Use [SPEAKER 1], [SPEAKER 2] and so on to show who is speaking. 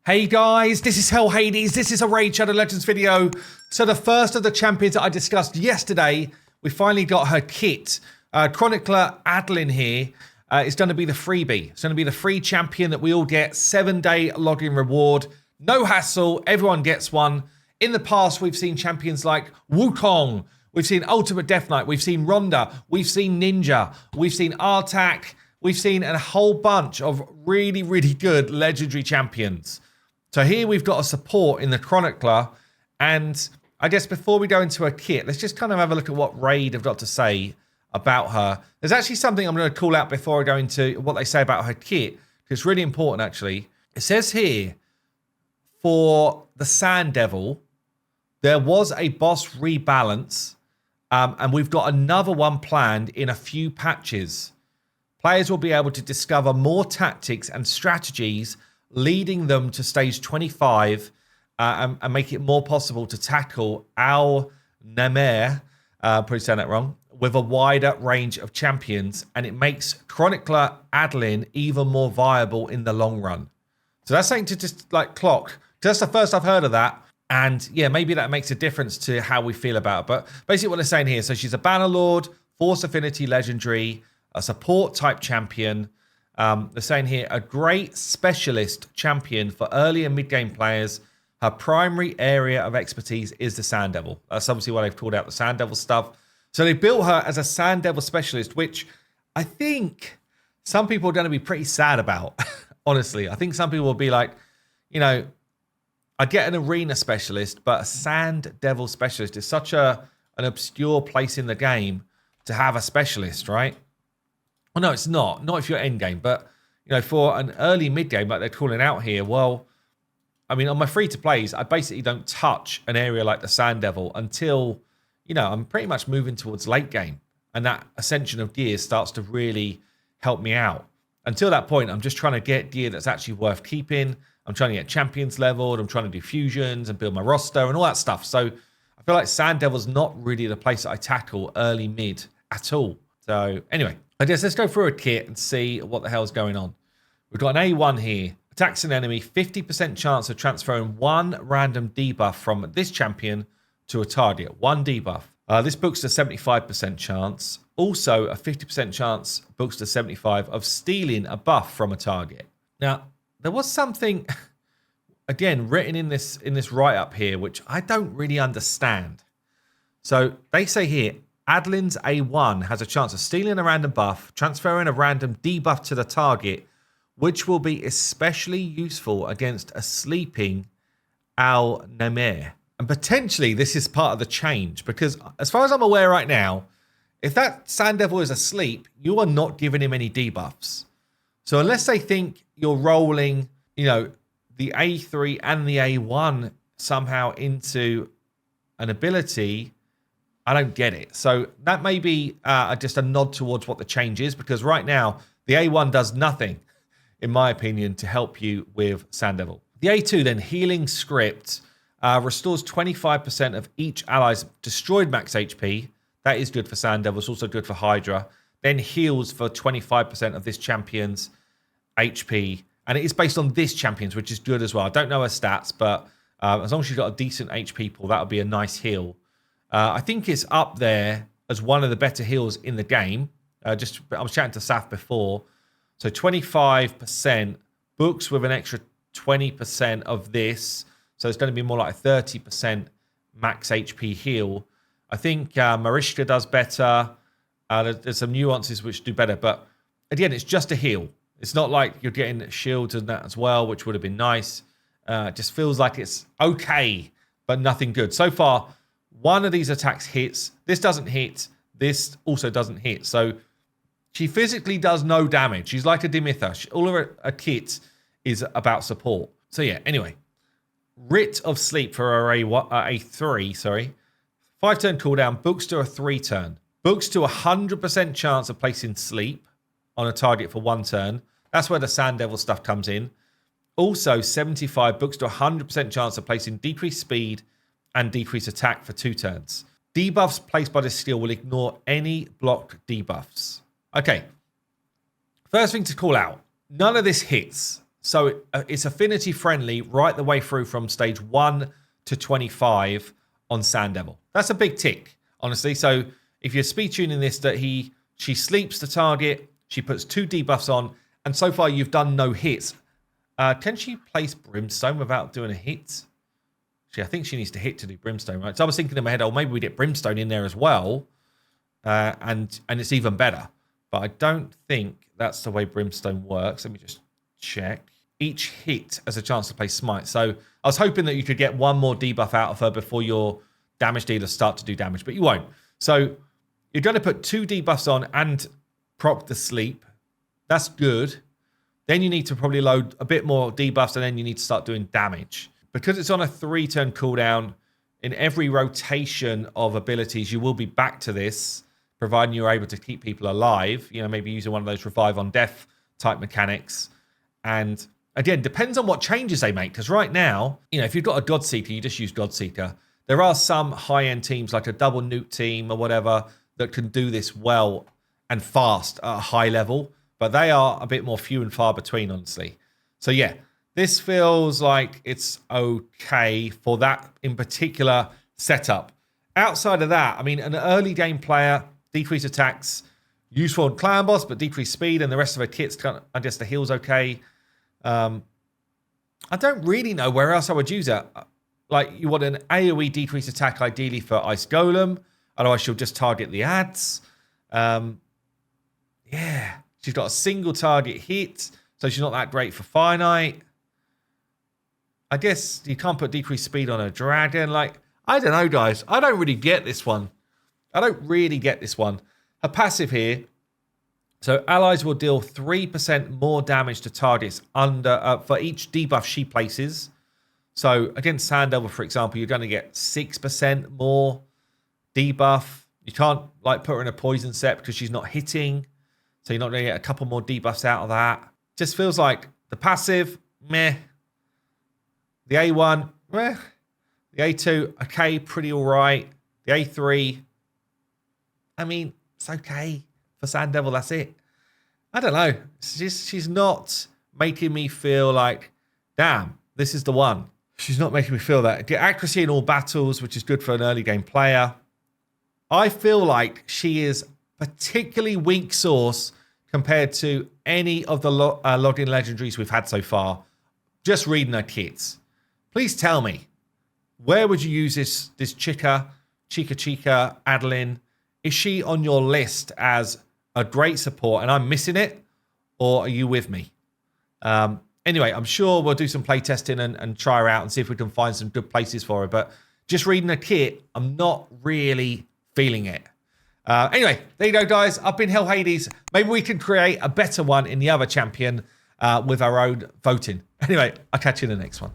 [SPEAKER 1] Hey guys, this is Hell Hades. This is a Raid Shadow Legends video. So the first of the champions that I discussed yesterday, we finally got her kit. Chronicler ADELYN here is going to be the freebie. It's going to be the free champion that we all get. 7-day login reward. No hassle. Everyone gets one. In the past, we've seen champions like Wukong. We've seen Ultimate Death Knight. We've seen Ronda. We've seen Ninja. We've seen Artak. We've seen a whole bunch of really, really good legendary champions. So here we've got a support in the Chronicler, and I guess before we go into her kit, let's just kind of have a look at what Raid have got to say about her. There's actually something I'm going to call out before I go into what they say about her kit, because it's really important actually. It says here, for the Sand Devil, there was a boss rebalance, and we've got another one planned in a few patches. Players will be able to discover more tactics and strategies leading them to stage 25 and make it more possible to tackle ADELYN, probably saying that wrong, with a wider range of champions, and it makes Chronicler ADELYN even more viable in the long run. So that's something to just like clock. That's the first I've heard of that. And yeah, maybe that makes a difference to how we feel about it. But basically what they're saying here, so she's a Banner Lord, Force Affinity Legendary, a support type champion. They're saying here, a great specialist champion for early and mid-game players. Her primary area of expertise is the Sand Devil. That's obviously why they've called out the Sand Devil stuff. So they built her as a Sand Devil specialist, which I think some people are going to be pretty sad about, honestly. I think some people will be like, you know, I get an arena specialist, but a Sand Devil specialist is such an obscure place in the game to have a specialist, right? Well, no, it's not. Not if you're end game, but you know, for an early mid game, like they're calling out here. Well, I mean, on my free to plays, I basically don't touch an area like the Sand Devil until, you know, I'm pretty much moving towards late game, and that ascension of gear starts to really help me out. Until that point, I'm just trying to get gear that's actually worth keeping. I'm trying to get champions leveled. I'm trying to do fusions and build my roster and all that stuff. So I feel like Sand Devil's not really the place that I tackle early mid at all. So anyway, I guess let's go through a kit and see what the hell's going on. We've got an A1 here. Attacks an enemy, 50% chance of transferring one random debuff from this champion to a target. One debuff. This books to 75% chance. Also, a 50% chance books to 75 of stealing a buff from a target. Now, there was something, again, written in this write-up here, which I don't really understand. So they say here, ADELYN's A1 has a chance of stealing a random buff, transferring a random debuff to the target, which will be especially useful against a sleeping ADELYN. And potentially this is part of the change, because as far as I'm aware right now, if that Sand Devil is asleep, you are not giving him any debuffs. So unless they think you're rolling, you know, the A3 and the A1 somehow into an ability, I don't get it. So that may be just a nod towards what the change is, because right now the A1 does nothing, in my opinion, to help you with Sand Devil. The A2 then, Healing Script, restores 25% of each ally's destroyed max HP. That is good for Sand Devil. It's also good for Hydra. Then heals for 25% of this champion's HP. And it is based on this champion's, which is good as well. I don't know her stats, but as long as she's got a decent HP pool, that would be a nice heal. I think it's up there as one of the better heals in the game. I was chatting to Saf before. So 25% books with an extra 20% of this. So it's going to be more like a 30% max HP heal. I think Mariska does better. There's some nuances which do better. But again, it's just a heal. It's not like you're getting shields and that as well, which would have been nice. It just feels like it's okay, but nothing good. So far, one of these attacks hits. This doesn't hit. This also doesn't hit. So she physically does no damage. She's like a Demitha. All of her kit is about support. So yeah, anyway. Writ of Sleep for her A3, sorry. 5-turn cooldown, books to a 3-turn. Books to 100% chance of placing sleep on a target for 1 turn. That's where the Sand Devil stuff comes in. Also, 75 books to 100% chance of placing decreased speed and decreased attack for 2 turns. Debuffs placed by this skill will ignore any blocked debuffs. Okay. First thing to call out. None of this hits. So it's affinity friendly right the way through from stage 1 to 25 on Sand Devil. That's a big tick, honestly. So if you're speed tuning this, that she sleeps the target, she puts 2 debuffs on, and so far you've done no hits. Can she place Brimstone without doing a hit? I think she needs to hit to do Brimstone, right? So I was thinking in my head, oh, maybe we get Brimstone in there as well, and it's even better. But I don't think that's the way Brimstone works. Let me just check. Each hit has a chance to play Smite. So I was hoping that you could get one more debuff out of her before your damage dealers start to do damage, but you won't. So you're going to put 2 debuffs on and proc the sleep. That's good. Then you need to probably load a bit more debuffs, and then you need to start doing damage. Because it's on a 3-turn cooldown, in every rotation of abilities, you will be back to this, providing you're able to keep people alive. You know, maybe using one of those revive on death type mechanics. And again, depends on what changes they make. Because right now, you know, if you've got a Godseeker, you just use Godseeker. There are some high-end teams, like a double nuke team or whatever, that can do this well and fast at a high level. But they are a bit more few and far between, honestly. So yeah, this feels like it's okay for that in particular setup. Outside of that, I mean, an early game player, decrease attacks, useful in clan boss, but decrease speed, and the rest of her kit's kind of, I guess the heal's okay. I don't really know where else I would use it. Like, you want an AoE decrease attack ideally for Ice Golem, otherwise she'll just target the ads. Yeah, she's got a single target hit, so she's not that great for Finite. I guess you can't put decreased speed on a dragon. Like, I don't know, guys. I don't really get this one. Her passive here. So allies will deal 3% more damage to targets under for each debuff she places. So against Sand Devil, for example, you're going to get 6% more debuff. You can't like put her in a poison set because she's not hitting. So you're not going to get a couple more debuffs out of that. Just feels like the passive, meh. The A1, meh. The A2, okay, pretty all right. The A3, I mean, it's okay. For Sand Devil, that's it. I don't know. She's not making me feel like, damn, this is the one. She's not making me feel that. Get accuracy in all battles, which is good for an early game player. I feel like she is particularly weak sauce compared to any of the logged-in legendaries we've had so far. Just reading her kits. Please tell me, where would you use this Chica ADELYN? Is she on your list as a great support and I'm missing it? Or are you with me? Anyway, I'm sure we'll do some play testing and try her out and see if we can find some good places for her. But just reading her kit, I'm not really feeling it. Anyway, there you go, guys. I've been Hell Hades. Maybe we can create a better one in the other champion with our own voting. Anyway, I'll catch you in the next one.